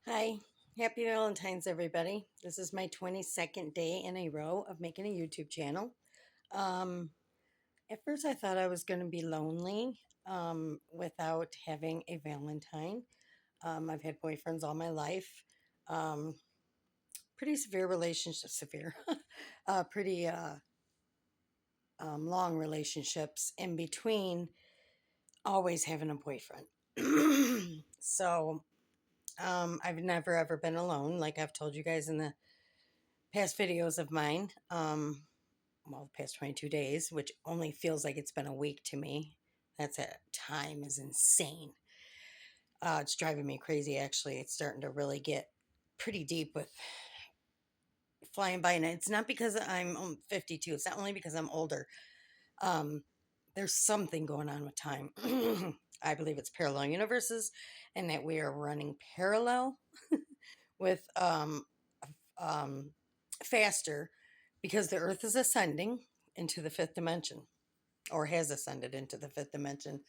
Hi, happy Valentines, everybody. This is my 22nd day in a row of making a YouTube channel. Um, at first, I thought I was going to be lonely without having a Valentine. I've had boyfriends all my life, um, pretty severe relationships, pretty long relationships in between, always having a boyfriend. So I've never ever been alone, like I've told you guys in the past videos of mine. Well, the past 22 days, which only feels like it's been a week to me. That's a time is insane. It's driving me crazy, actually. It's starting to really get pretty deep with flying by. And it's not because I'm 52, it's not only because I'm older. Um, there's something going on with time. I believe it's parallel universes and that we are running parallel with um, faster because the earth is ascending into the fifth dimension or has ascended into the fifth dimension.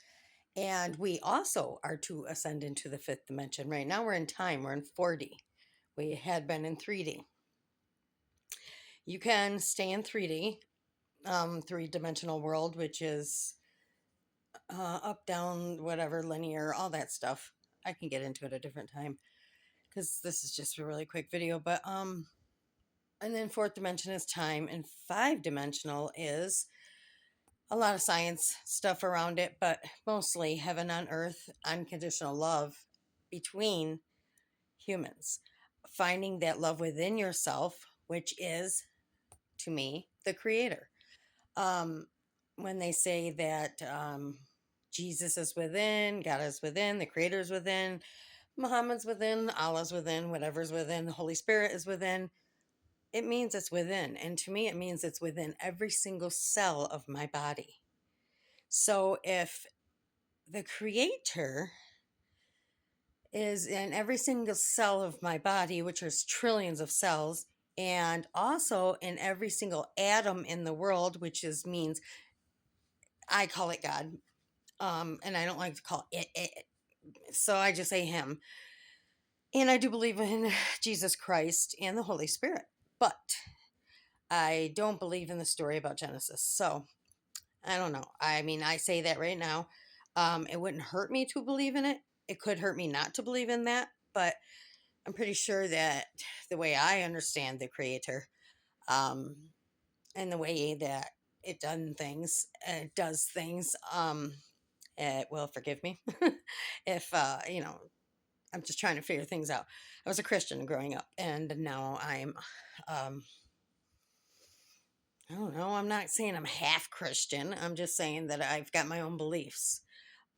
And we also are to ascend into the fifth dimension. Right now we're in time, we're in 4D. We had been in 3D. You can stay in 3D, three-dimensional world, which is up, down, whatever, linear, all that stuff. I can get into it a different time because this is just a really quick video. But and then fourth dimension is time, and five-dimensional is a lot of science stuff around it, but mostly heaven on earth, unconditional love between humans. Finding that love within yourself, which is, to me, the creator. Um, when they say that Jesus is within, God is within, the creator is within, Muhammad's within, Allah's within, whatever's within, the Holy Spirit is within, it means it's within. And to me, it means it's within every single cell of my body. So if the creator is in every single cell of my body, which is trillions of cells, and also in every single atom in the world, which is means I call it God. And I don't like to call it. So I just say him. And I do believe in Jesus Christ and the Holy Spirit. But I don't believe in the story about Genesis. So I don't know. I mean, I say that right now. It wouldn't hurt me to believe in it. It could hurt me not to believe in that, but I'm pretty sure that the way I understand the creator, um, and the way that it does things, it will forgive me if I'm just trying to figure things out. I was a Christian growing up, and now I'm, um, I don't know. I'm not saying I'm half Christian. I'm just saying that I've got my own beliefs,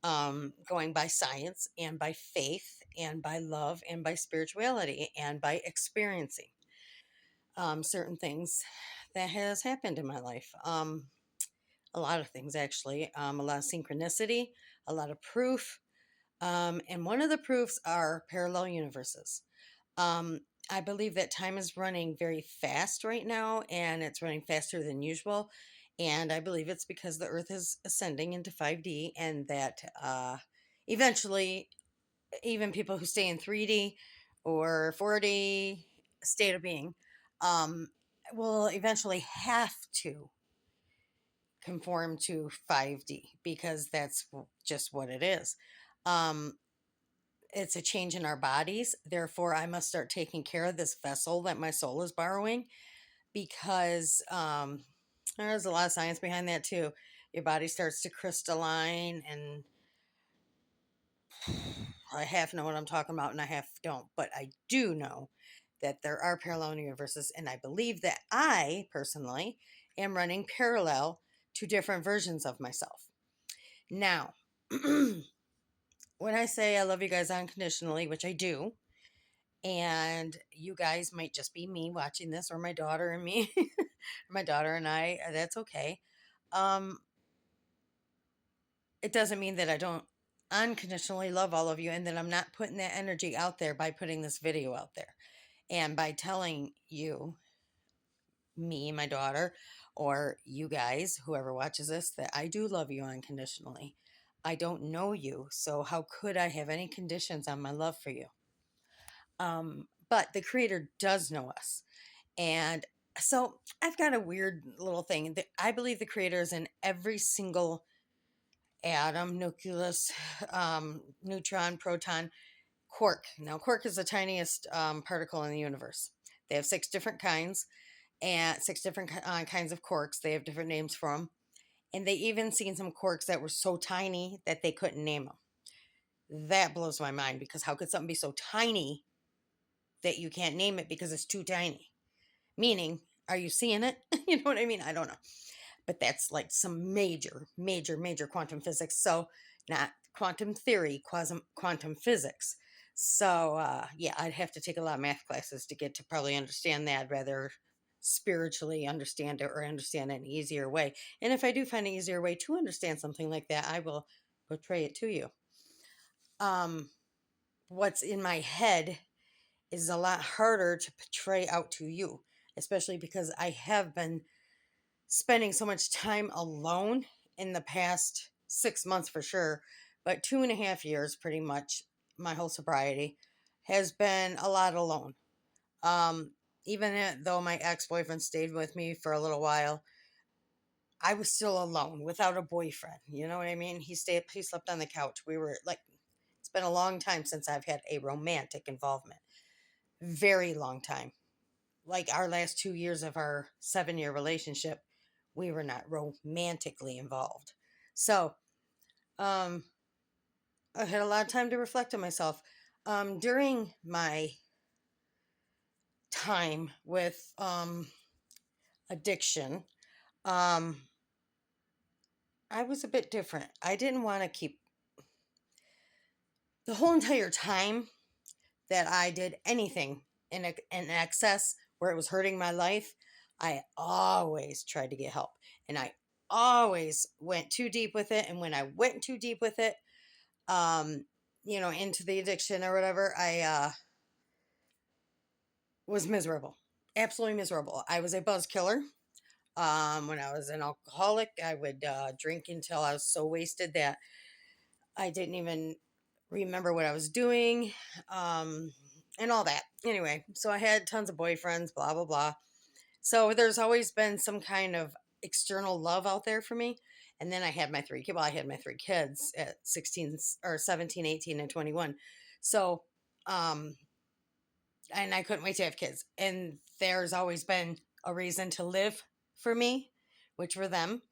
going by science and by faith and by love and by spirituality and by experiencing certain things that has happened in my life. A lot of things, actually, a lot of synchronicity, a lot of proof. And one of the proofs are parallel universes. Um, I believe that time is running very fast right now, and it's running faster than usual. And I believe it's because the Earth is ascending into 5D, and that eventually, even people who stay in 3D or 4D state of being um, will eventually have to conform to 5D because that's just what it is. Um, it's a change in our bodies. Therefore, I must start taking care of this vessel that my soul is borrowing because there's a lot of science behind that too. Your body starts to crystalline, and I half know what I'm talking about and I half don't, but I do know that there are parallel universes, and I believe that I personally am running parallel to different versions of myself. Now, when I say I love you guys unconditionally, which I do, and you guys might just be me watching this, or my daughter and me, my daughter and I, that's okay. Um, it doesn't mean that I don't unconditionally love all of you and that I'm not putting that energy out there by putting this video out there and by telling you, me, my daughter, or you guys, whoever watches this, that I do love you unconditionally. I don't know you, so how could I have any conditions on my love for you? But the creator does know us. And so I've got a weird little thing that I believe the creator is in every single atom, nucleus, neutron, proton, quark. Now, quark is the tiniest particle in the universe. They have six different kinds and six different kinds of quarks. They have different names for them. And they even seen some quarks that were so tiny that they couldn't name them. That blows my mind because how could something be so tiny that you can't name it because it's too tiny? Meaning, are you seeing it? You know what I mean? I don't know. But that's like some major, major, major quantum physics. So, not quantum theory, quantum physics. So, yeah, I'd have to take a lot of math classes to get to probably understand that, rather spiritually understand it or understand it in an easier way. And if I do find an easier way to understand something like that, I will portray it to you. Um, what's in my head is a lot harder to portray out to you, especially because I have been spending so much time alone in the past 6 months for sure, but 2.5 years pretty much, my whole sobriety has been a lot alone. Um, even though my ex boyfriend stayed with me for a little while, I was still alone without a boyfriend. You know what I mean? He slept on the couch. We were like, it's been a long time since I've had a romantic involvement. Very long time. Like our last 2 years of our 7 year relationship, we were not romantically involved. So, um, I had a lot of time to reflect on myself. During my time with addiction, um, I was a bit different. I didn't want to keep the whole entire time that I did anything in excess where it was hurting my life. I always tried to get help, and I always went too deep with it. And when I went too deep with it, um, into the addiction or whatever, I was miserable, absolutely miserable. I was a buzz killer. When I was an alcoholic, I would drink until I was so wasted that I didn't even remember what I was doing, and all that. Anyway, so I had tons of boyfriends, blah, blah, blah. So there's always been some kind of external love out there for me. And then I had my three kids. Well, I had my three kids at 16 or 17, 18, and 21. So, um, and I couldn't wait to have kids. And there's always been a reason to live for me, which were them,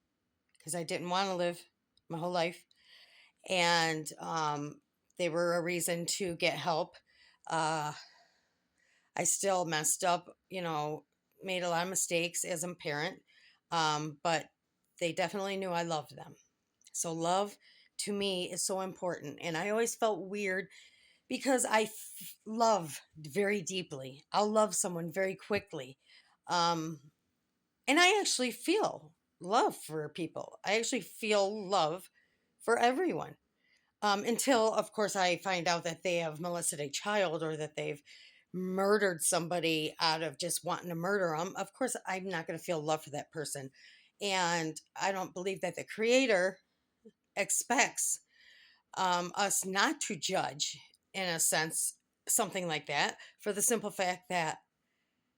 because I didn't want to live my whole life. And they were a reason to get help. Uh, I still messed up, made a lot of mistakes as a parent, but they definitely knew I loved them. So, love to me is so important. And I always felt weird because love very deeply. I'll love someone very quickly. Um, and I actually feel love for people, I actually feel love for everyone. Until, of course, I find out that they have molested a child or that they've murdered somebody out of just wanting to murder them. Of course, I'm not going to feel love for that person. And I don't believe that the creator expects us not to judge, in a sense, something like that, for the simple fact that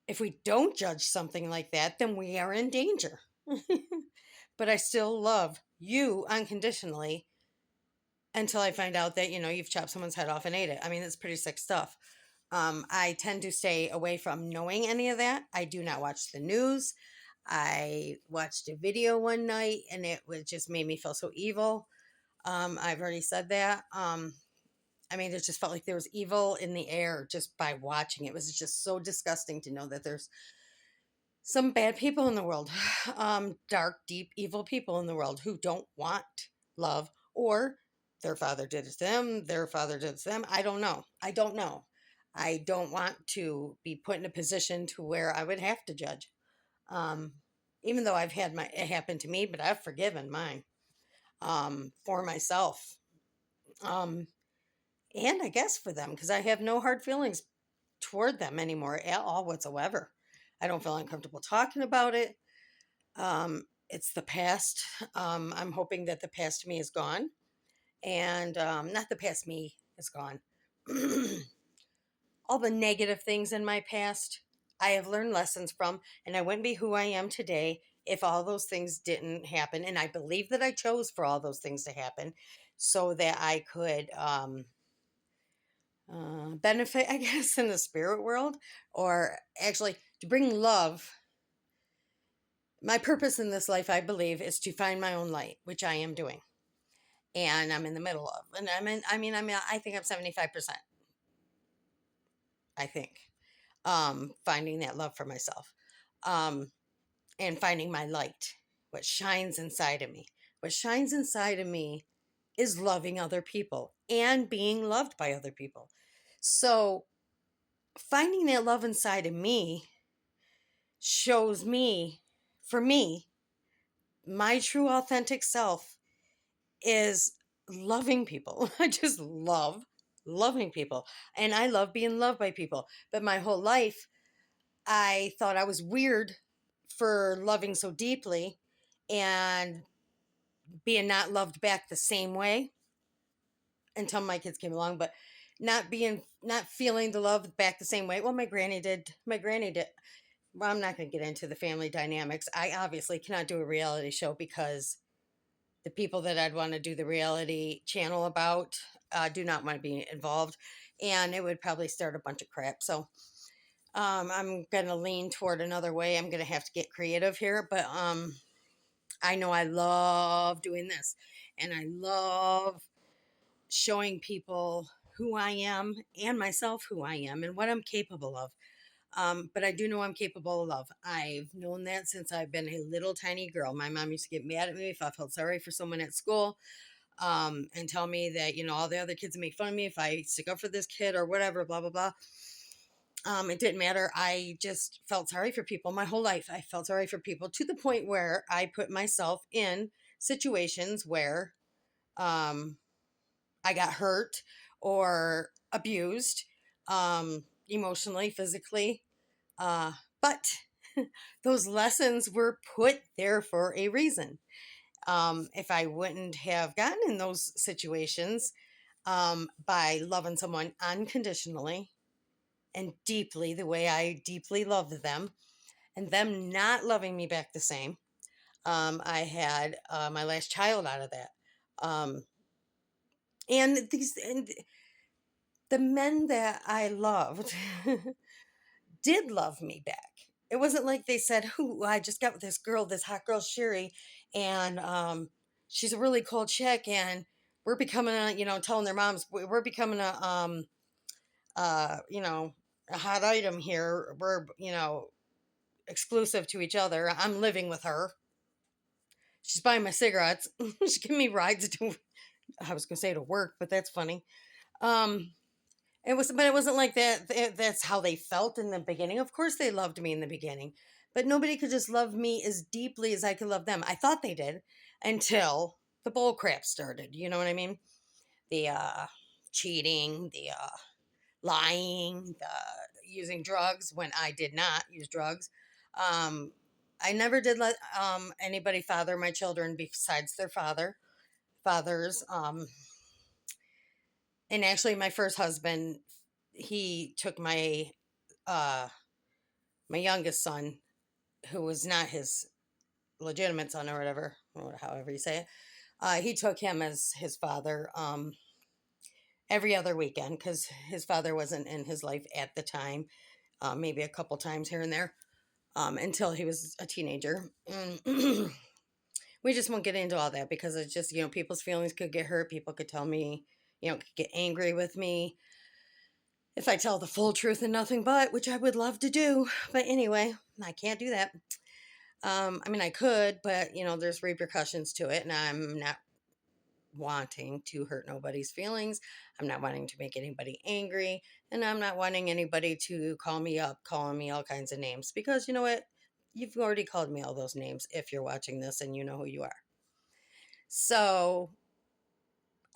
if we don't judge something like that, then we are in danger. But I still love you unconditionally until I find out that, you've chopped someone's head off and ate it. I mean, it's pretty sick stuff. I tend to stay away from knowing any of that. I do not watch the news. I watched a video one night and it was just made me feel so evil. I've already said that. I mean, it just felt like there was evil in the air just by watching. It was just so disgusting to know that there's some bad people in the world, dark, deep, evil people in the world who don't want love, or their father did it to them, their father did it to them. I don't know. I don't know. I don't want to be put in a position to where I would have to judge. Um, Even though I've had it happen to me, but I've forgiven mine for myself. Um, and I guess for them, because I have no hard feelings toward them anymore at all whatsoever. I don't feel uncomfortable talking about it. It's the past. I'm hoping that the past me is gone, and not the past me is gone. all the negative things in my past, I have learned lessons from, and I wouldn't be who I am today if all those things didn't happen. And I believe that I chose for all those things to happen so that I could benefit, I guess, in the spirit world, or actually to bring love. My purpose in this life, I believe, is to find my own light, which I am doing, and I'm in the middle of. And I think I'm 75%. I think finding that love for myself, um, and finding my light, what shines inside of me. What shines inside of me is loving other people and being loved by other people. So finding that love inside of me shows me, for me, my true authentic self is loving people. I just love loving people. And I love being loved by people. But my whole life, I thought I was weird for loving so deeply and being not loved back the same way until my kids came along, but not feeling the love back the same way. Well, my granny did. My granny did. Well, I'm not going to get into the family dynamics. I obviously cannot do a reality show because the people that I'd want to do the reality channel about do not want to be involved, and it would probably start a bunch of crap. So I'm going to lean toward another way. I'm going to have to get creative here, but I know I love doing this, and I love showing people who I am and myself who I am and what I'm capable of. But I do know I'm capable of love. I've known that since I've been a little tiny girl. My mom used to get mad at me if I felt sorry for someone at school, and tell me that, all the other kids would make fun of me if I stick up for this kid or whatever, blah, blah, blah. It didn't matter. I just felt sorry for people my whole life. I felt sorry for people to the point where I put myself in situations where um, I got hurt or abused, emotionally, physically. Uh, but those lessons were put there for a reason. If I wouldn't have gotten in those situations by loving someone unconditionally and deeply, the way I deeply loved them, and them not loving me back the same, I had my last child out of that. Um, and the men that I loved did love me back. It wasn't like they said, "Who I just got with this girl, this hot girl Sherry, and she's a really cold chick, and we're becoming a, telling their moms we're becoming a hot item here. We're exclusive to each other. I'm living with her. She's buying my cigarettes. She's giving me rides to. I was gonna say to work, but that's funny. Um, but it wasn't like that. That's how they felt in the beginning. Of course, they loved me in the beginning, but nobody could just love me as deeply as I could love them. I thought they did until the bull crap started. You know what I mean? The cheating, the lying, the using drugs when I did not use drugs. Um, I never did let anybody father my children besides their fathers. And actually, my first husband, he took uh, my youngest son, who was not his legitimate son or whatever, or however you say it. He took him as his father every other weekend because his father wasn't in his life at the time, maybe a couple times here and there, until he was a teenager. And we just won't get into all that because it's just, people's feelings could get hurt. People could tell me, could get angry with me if I tell the full truth and nothing but, which I would love to do. But anyway, I can't do that. I could, but there's repercussions to it, and I'm not wanting to hurt nobody's feelings. I'm not wanting to make anybody angry, and I'm not wanting anybody to call me up, calling me all kinds of names because you know what? You've already called me all those names if you're watching this and you know who you are. So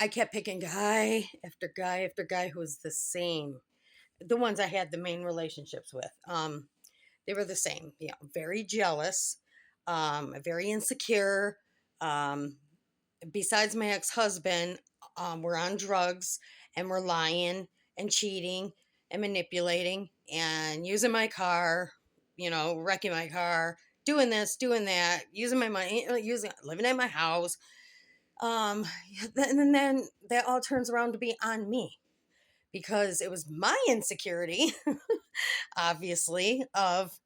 I kept picking guy after guy after guy who was the same. The ones I had the main relationships with. They were the same, very jealous, very insecure. Um, Besides my ex husband, we're on drugs and we're lying and cheating and manipulating and using my car, wrecking my car, doing this, doing that, using my money, living at my house. Um, and then that all turns around to be on me because it was my insecurity, obviously, of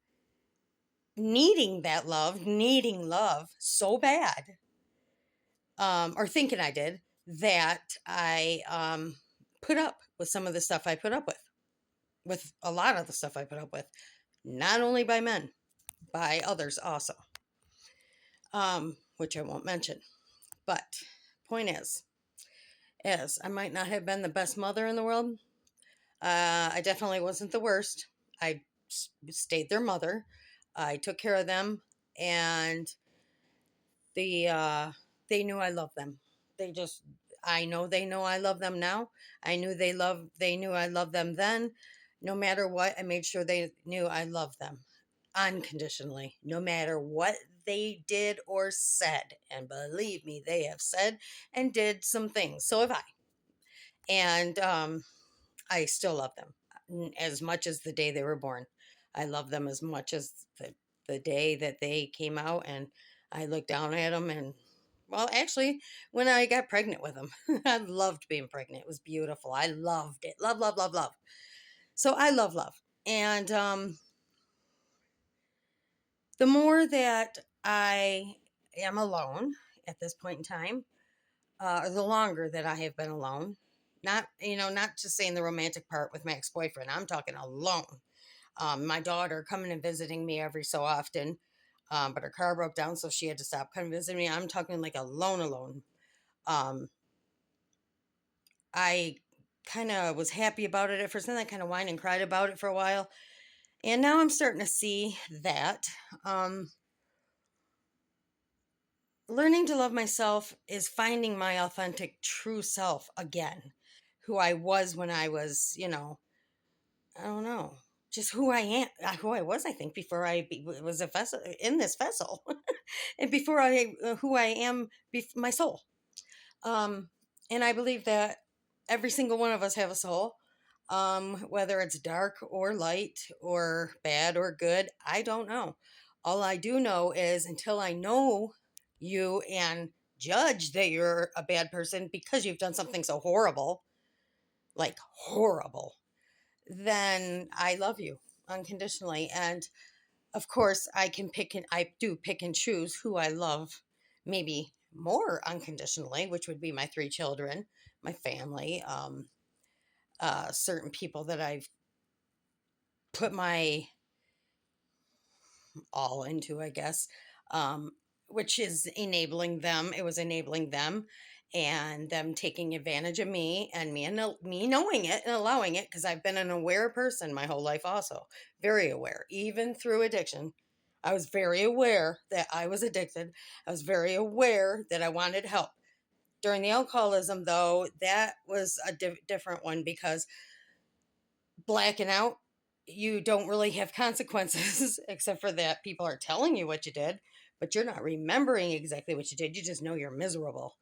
needing that love, needing love so bad, or thinking I did, that I put up with some of the stuff I put up with a lot of the stuff I put up with, not only by men, by others also, which I won't mention. But point is I might not have been the best mother in the world. I definitely wasn't the worst. I stayed their mother. I took care of them, and the they knew I loved them. They just I know they know I love them now. They knew I loved them then. No matter what, I made sure they knew I loved them unconditionally, no matter what they did or said. And believe me, they have said and did some things. So have I. And I still love them as much as the day they were born. I love them as much as the day that they came out, and I looked down at them. And well, actually, when I got pregnant with them, I loved being pregnant. It was beautiful. I loved it. Love, love, love, love. So I love. And the more that I am alone at this point in time, or the longer that I have been alone, not just saying the romantic part with my ex-boyfriend, I'm talking alone. My daughter coming and visiting me every so often, but her car broke down, so she had to stop coming visiting me. I'm talking like alone. Um, I kind of was happy about it at first, then I kind of whined and cried about it for a while, and now I'm starting to see that learning to love myself is finding my authentic, true self again, who I was when I was, I don't know, just who I am, who I was, I think, before was a vessel in this vessel, and before who I am, my soul. Um, and I believe that every single one of us have a soul, whether it's dark or light or bad or good. I don't know. All I do know is until I know you and judge that you're a bad person because you've done something so horrible, like horrible, then I love you unconditionally. And of course, I do pick and choose who I love, maybe more unconditionally, which would be my three children, my family, certain people that I've put my all into, I guess, um, which is enabling them. It was enabling them and them taking advantage of me, and me knowing it and allowing it, because I've been an aware person my whole life, also very aware, even through addiction. I was very aware that I was addicted. I was very aware that I wanted help. During the alcoholism, though, that was a different one because blacking out, you don't really have consequences except for that people are telling you what you did, but you're not remembering exactly what you did. You just know you're miserable,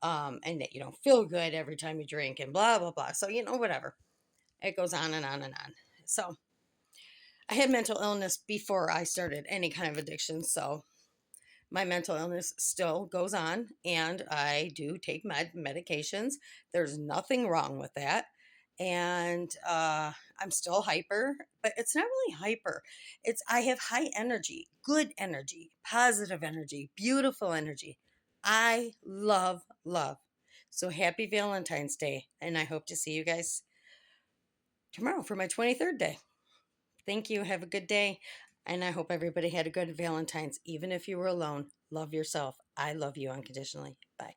and that you don't feel good every time you drink and blah, blah, blah. So, whatever. It goes on and on and on. So I had mental illness before I started any kind of addiction. So my mental illness still goes on, and I do take medications. There's nothing wrong with that. And I'm still hyper, but it's not really hyper. I have high energy, good energy, positive energy, beautiful energy. I love love. So happy Valentine's Day. And I hope to see you guys tomorrow for my 23rd day. Thank you. Have a good day. And I hope everybody had a good Valentine's, even if you were alone. Love yourself. I love you unconditionally. Bye.